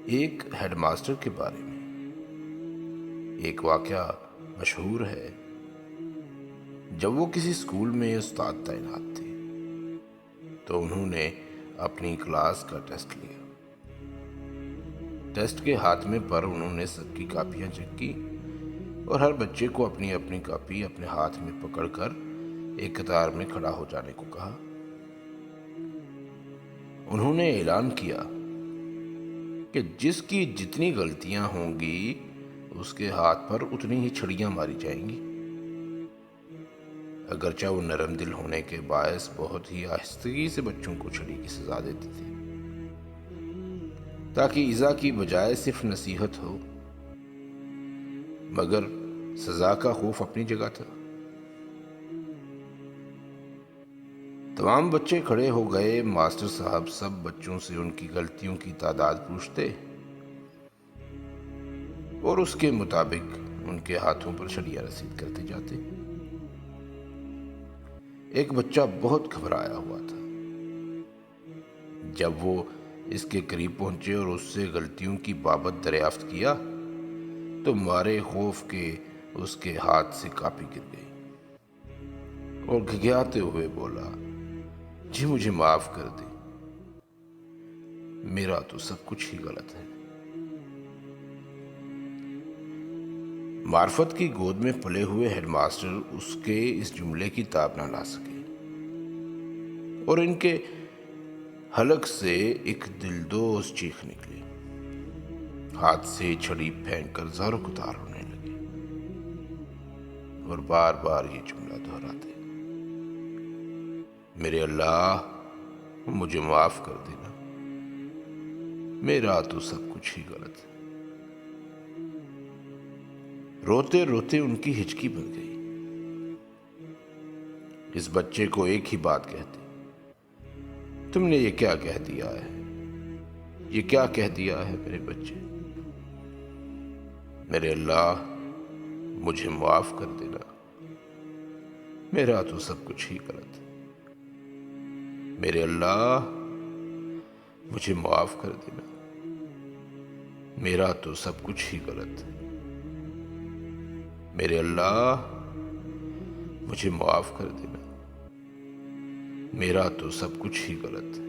ایک head master کے بارے میں ایک واقعہ مشہور ہے۔ جب وہ کسی اسکول میں استاد تعینات تھے تو انہوں نے اپنی کلاس کا ٹیسٹ لیا۔ ٹیسٹ کے ہاتھ میں پر انہوں نے سب کی کاپیاں چیک کی اور ہر بچے کو اپنی اپنی کاپی اپنے ہاتھ میں پکڑ کر ایک قطار میں کھڑا ہو جانے کو کہا۔ انہوں نے اعلان کیا کہ جس کی جتنی غلطیاں ہوں گی اس کے ہاتھ پر اتنی ہی چھڑیاں ماری جائیں گی، اگرچہ وہ نرم دل ہونے کے باعث بہت ہی آہستگی سے بچوں کو چھڑی کی سزا دیتی تھی، تاکہ ایذا کی بجائے صرف نصیحت ہو، مگر سزا کا خوف اپنی جگہ تھا۔ تمام بچے کھڑے ہو گئے۔ ماسٹر صاحب سب بچوں سے ان کی غلطیوں کی تعداد پوچھتے اور اس کے مطابق ان کے ہاتھوں پر چھڑیاں رسید کرتے جاتے۔ ایک بچہ بہت گھبرایا ہوا تھا۔ جب وہ اس کے قریب پہنچے اور اس سے غلطیوں کی بابت دریافت کیا تو مارے خوف کے اس کے ہاتھ سے کاپی گر گئی اور گھگھیاتے ہوئے بولا، جی مجھے معاف کر دیں، میرا تو سب کچھ ہی غلط ہے۔ معرفت کی گود میں پلے ہوئے ہیڈ ماسٹر اس کے اس جملے کی تاب نہ لا سکے اور ان کے حلق سے ایک دلدوز چیخ نکلی۔ ہاتھ سے چھڑی پھینک کر زار و کتار ہونے لگے اور بار بار یہ جملہ دہراتے، میرے اللہ مجھے معاف کر دینا، میرا تو سب کچھ ہی غلط ہے۔ روتے روتے ان کی ہچکی بن گئی۔ اس بچے کو ایک ہی بات کہتے، تم نے یہ کیا کہہ دیا ہے، یہ کیا کہہ دیا ہے میرے بچے، میرے اللہ مجھے معاف کر دینا، میرا تو سب کچھ ہی غلط ہے، میرے اللہ مجھے معاف کر دینا، میرا تو سب کچھ ہی غلط ہے، میرے اللہ مجھے معاف کر دینا، میرا تو سب کچھ ہی غلط ہے۔